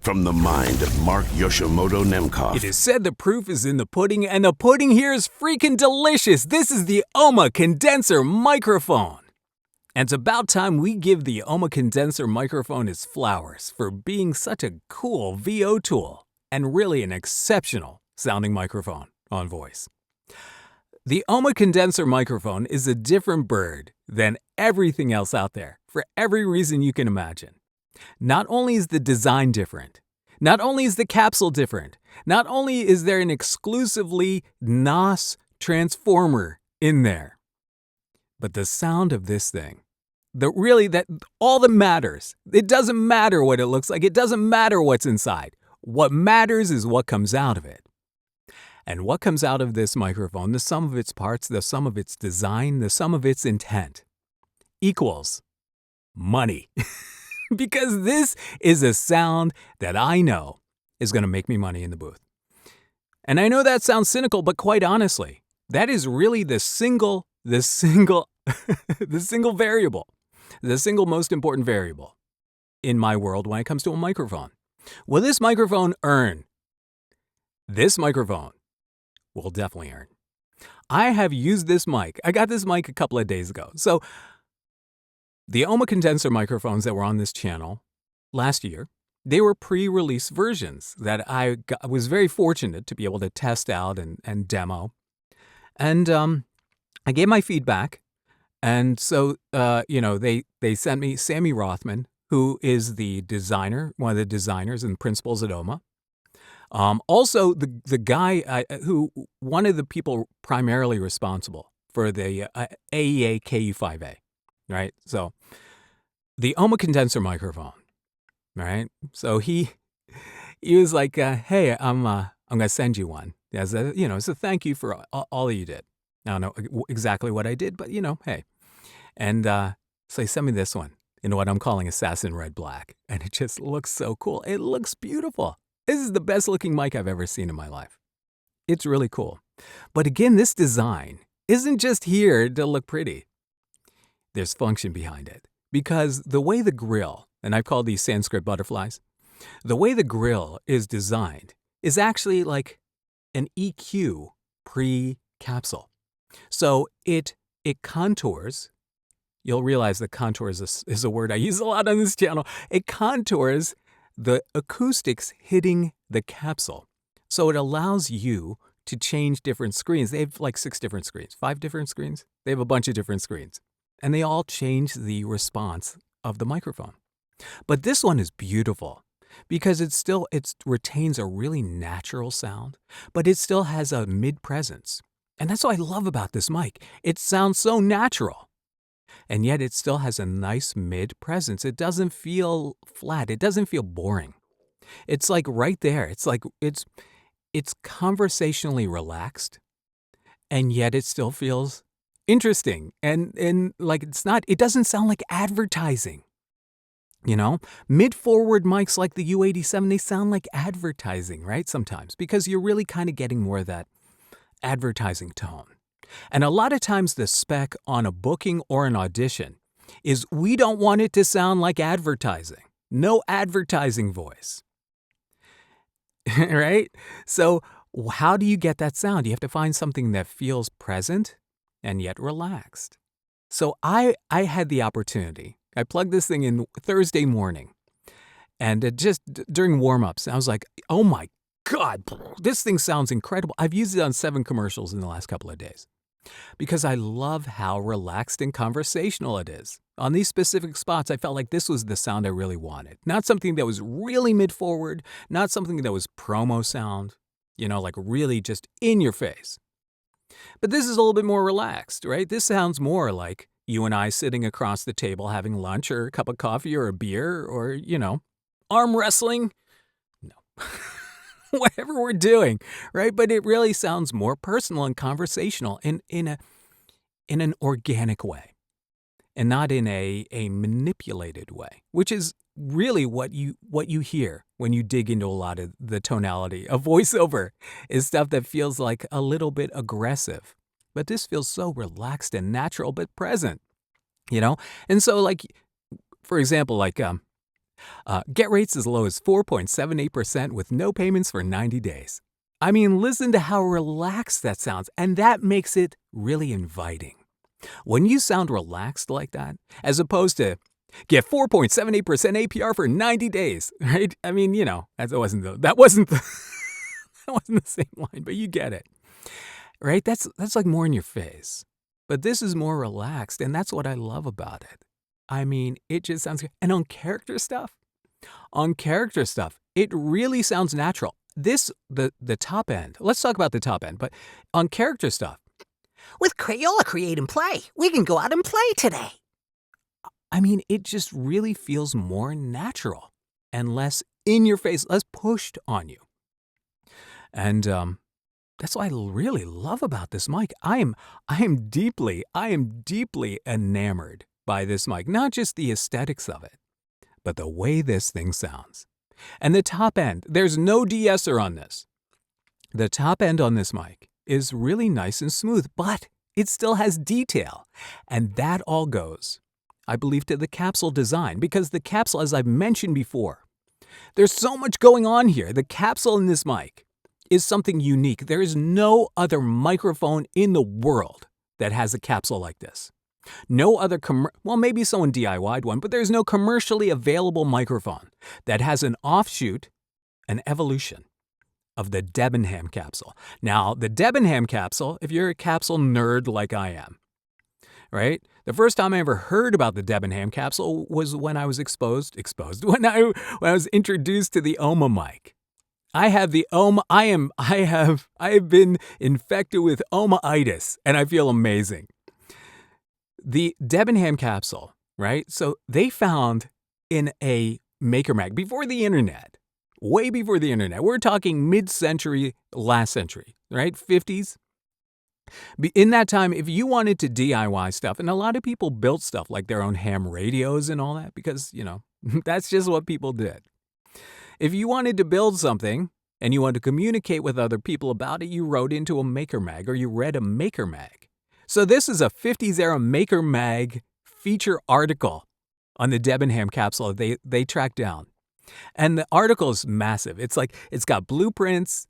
From the mind of Mark Yoshimoto Nemkov. It is said the proof is in the pudding, and the pudding here is freaking delicious. This is the Ohma Condenser Microphone. And it's about time we give the Ohma Condenser Microphone its flowers for being such a cool VO tool and really an exceptional sounding microphone on voice. The Ohma Condenser Microphone is a different bird than everything else out there for every reason you can imagine. Not only is the design different, not only is the capsule different, not only is there an exclusively NOS transformer in there, but the sound of this thing, all that matters. It doesn't matter what it looks like. It doesn't matter what's inside. What matters is what comes out of it. And what comes out of this microphone, the sum of its parts, the sum of its design, the sum of its intent, equals money. Because this is a sound that I know is going to make me money in the booth. And I know that sounds cynical, but quite honestly, that is really the single variable, the single most important variable in my world when it comes to a microphone. Will this microphone earn? This microphone will definitely earn. I have used this mic. I got this mic a couple of days ago. So the Ohma Condenser microphones that were on this channel last year, they were pre-release versions that I was very fortunate to be able to test out and demo. And I gave my feedback. And so, they sent me Sammy Rothman, who is the designer, one of the designers and principals at Ohma. Also, the guy one of the people primarily responsible for the AEA KU5A. Right? So the Ohma Condenser Microphone, right? So he was like, hey, I'm going to send you one as a thank you for all that you did. I don't know exactly what I did, but hey. And so he sent me this one in what I'm calling Assassin Red Black. And it just looks so cool. It looks beautiful. This is the best looking mic I've ever seen in my life. It's really cool. But again, this design isn't just here to look pretty. There's function behind it. Because the way the grill, and I've called these Sanskrit butterflies, the way the grill is designed is actually like an EQ pre-capsule. So it contours. You'll realize that contours is a word I use a lot on this channel. It contours the acoustics hitting the capsule. So it allows you to change different screens. They have like 6 different screens, 5 different screens. They have a bunch of different screens. And they all change the response of the microphone. But this one is beautiful because it retains a really natural sound, but it still has a mid-presence. And that's what I love about this mic. It sounds so natural. And yet it still has a nice mid-presence. It doesn't feel flat. It doesn't feel boring. It's like right there. It's like it's conversationally relaxed, and yet it still feels interesting. And like it doesn't sound like advertising. Mid-forward mics like the U87, they sound like advertising, right? Sometimes, because you're really kind of getting more of that advertising tone. And a lot of times the spec on a booking or an audition is we don't want it to sound like advertising. No advertising voice. Right? So how do you get that sound? You have to find something that feels present and yet relaxed. So I had the opportunity. I plugged this thing in Thursday morning. And just during warm-ups, I was like, oh my God, this thing sounds incredible. I've used it on 7 commercials in the last couple of days because I love how relaxed and conversational it is. On these specific spots, I felt like this was the sound I really wanted. Not something that was really mid-forward, not something that was promo sound, like really just in your face. But this is a little bit more relaxed, right? This sounds more like you and I sitting across the table having lunch or a cup of coffee or a beer or, arm wrestling. No. Whatever we're doing, right? But it really sounds more personal and conversational in an organic way and not in a manipulated way, which is really what you hear when you dig into a lot of the tonality of voiceover is stuff that feels like a little bit aggressive. But this feels so relaxed and natural but present, And so like, for example, like Get rates as low as 4.78% with no payments for 90 days. I mean, listen to how relaxed that sounds, and that makes it really inviting. When you sound relaxed like that, as opposed to get 4.78% APR for 90 days, right? I mean, that wasn't the that wasn't the same line, but you get it. Right? That's like more in your face. But this is more relaxed, and that's what I love about it. I mean, it just sounds good. And on character stuff, it really sounds natural. The top end, let's talk about the top end, but on character stuff. With Crayola Create and Play, we can go out and play today. I mean, it just really feels more natural and less in your face, less pushed on you. And that's what I really love about this mic. I am deeply enamored by this mic, not just the aesthetics of it, but the way this thing sounds. And the top end, there's no de-esser on this. The top end on this mic is really nice and smooth, but it still has detail. And that all goes, I believe, to the capsule design, because the capsule, as I've mentioned before, there's so much going on here. The capsule in this mic is something unique. There is no other microphone in the world that has a capsule like this. No other, well, maybe someone DIY'd one, but there's no commercially available microphone that has an offshoot, an evolution of the Debenham capsule. Now, the Debenham capsule, if you're a capsule nerd like I am, right? The first time I ever heard about the Debenham capsule was when I was when I was introduced to the Ohma mic. I have the Ohma. I have been infected with Ohma-itis, and I feel amazing. The Debenham capsule, right? So they found in a Maker Mag before the internet, way before the internet. We're talking mid-century, last century, right? 50s. In that time, if you wanted to DIY stuff, and a lot of people built stuff like their own ham radios and all that, because, that's just what people did. If you wanted to build something and you wanted to communicate with other people about it, you wrote into a Maker Mag or you read a Maker Mag. So this is a 50s era Maker Mag feature article on the Debenham capsule they tracked down. And the article is massive. It's got blueprints.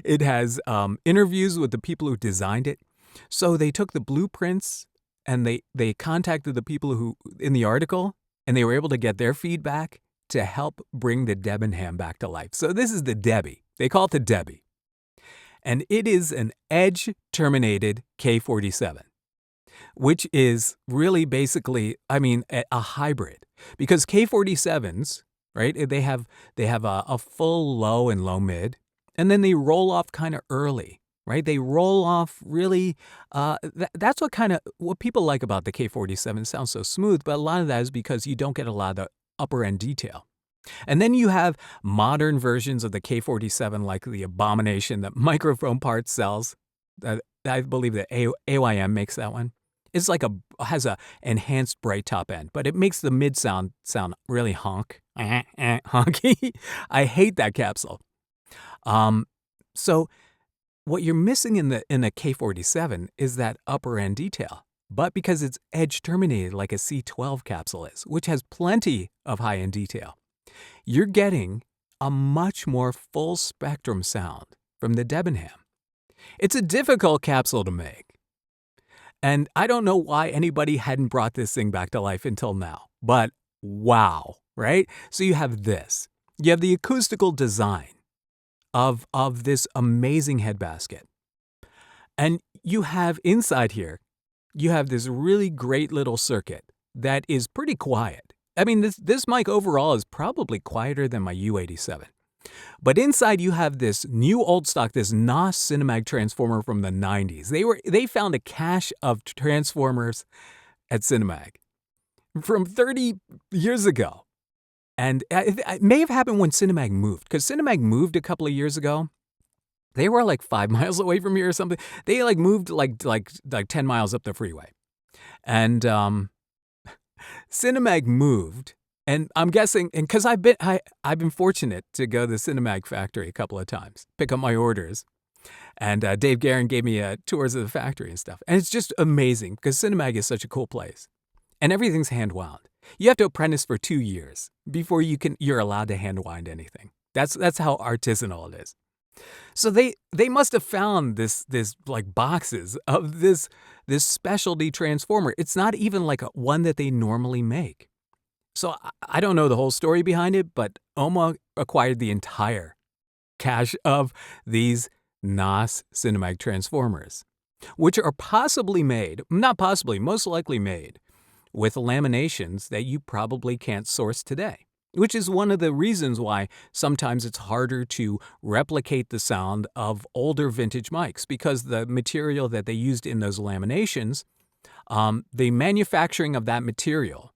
It has interviews with the people who designed it. So they took the blueprints and they contacted the people who in the article, and they were able to get their feedback to help bring the Debenham back to life. So this is the Debbie. They call it the Debbie. And it is an edge-terminated K47, which is really basically, a hybrid. Because K47s, right, they have a full low and low mid, and then they roll off kind of early, right? They roll off really, that's what people like about the K47. It sounds so smooth, but a lot of that is because you don't get a lot of the upper end detail. And then you have modern versions of the K47, like the Abomination that Microphone Parts sells. I believe that AYM makes that one. It's has a enhanced bright top end, but it makes the mid sound really honky. I hate that capsule. So what you're missing in the K47 is that upper end detail. But because it's edge terminated like a C12 capsule is, which has plenty of high end detail, you're getting a much more full spectrum sound from the Debenham. It's a difficult capsule to make. And I don't know why anybody hadn't brought this thing back to life until now. But wow, right? So you have this. You have the acoustical design of this amazing head basket. And you have inside here, you have this really great little circuit that is pretty quiet. I mean, this mic overall is probably quieter than my U87. But inside you have this new old stock, this NOS Cinemag transformer from the 90s. They found a cache of transformers at Cinemag from 30 years ago. And it may have happened when Cinemag moved, because Cinemag moved a couple of years ago. They were like 5 miles away from here or something. They moved like 10 miles up the freeway. And Cinemag moved, and I'm guessing, and because I've been fortunate to go to the Cinemag factory a couple of times, pick up my orders, and Dave Guerin gave me tours of the factory and stuff, and it's just amazing because Cinemag is such a cool place, and everything's hand wound. You have to apprentice for 2 years before you're allowed to hand wind anything. That's how artisanal it is. So they must have found this like boxes of this specialty transformer. It's not even like one that they normally make. So I don't know the whole story behind it, but Ohma acquired the entire cache of these NOS Cinemag transformers, which are possibly made, not possibly, most likely made, with laminations that you probably can't source today, which is one of the reasons why sometimes it's harder to replicate the sound of older vintage mics, because the material that they used in those laminations, the manufacturing of that material,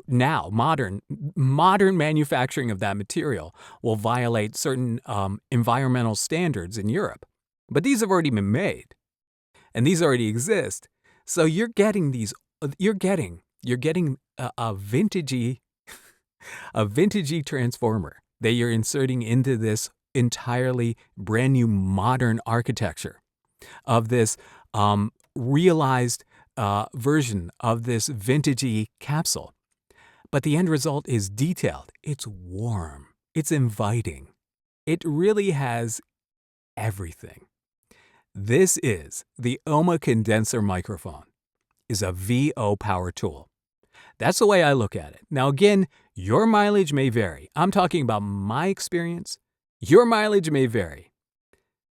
now modern manufacturing of that material will violate certain environmental standards in Europe. But these have already been made, and these already exist. So you're getting these. You're getting a vintagey transformer that you're inserting into this entirely brand new modern architecture of this realized version of this vintagey capsule. But the end result is detailed. It's warm. It's inviting. It really has everything. This is the Ohma Condenser Microphone. Is a VO power tool. That's the way I look at it. Now again, your mileage may vary. I'm talking about my experience. Your mileage may vary.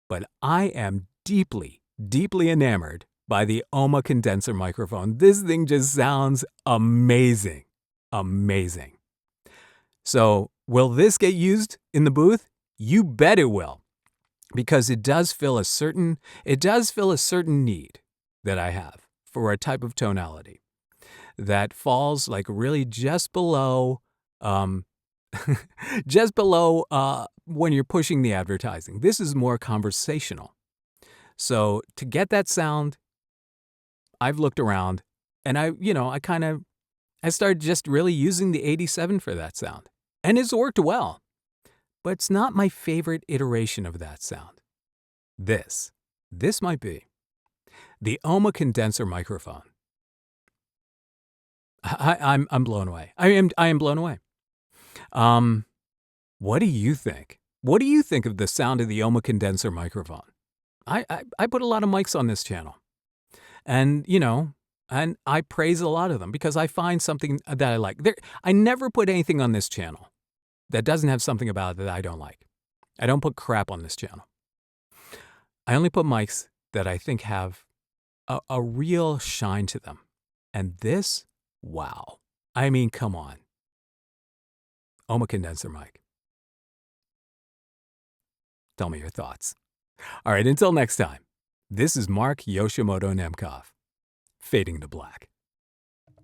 But I am deeply, deeply enamored by the Ohma Condenser Microphone. This thing just sounds amazing. Amazing. So, will this get used in the booth? You bet it will. Because it does fill a certain need that I have for a type of tonality that falls like really just below when you're pushing the advertising. This is more conversational. So to get that sound, I've looked around and I started just really using the 87 for that sound. And it's worked well. But it's not my favorite iteration of that sound. This might be. The Ohma Condenser Microphone. I'm blown away. I am blown away. What do you think? What do you think of the sound of the Ohma Condenser Microphone? I put a lot of mics on this channel, and and I praise a lot of them because I find something that I like. I never put anything on this channel that doesn't have something about it that I don't like. I don't put crap on this channel. I only put mics that I think have a real shine to them. And this, wow. I mean, come on. Ohma Condenser mic. Tell me your thoughts. All right, until next time, this is Mark Yoshimoto Nemkov, fading to black.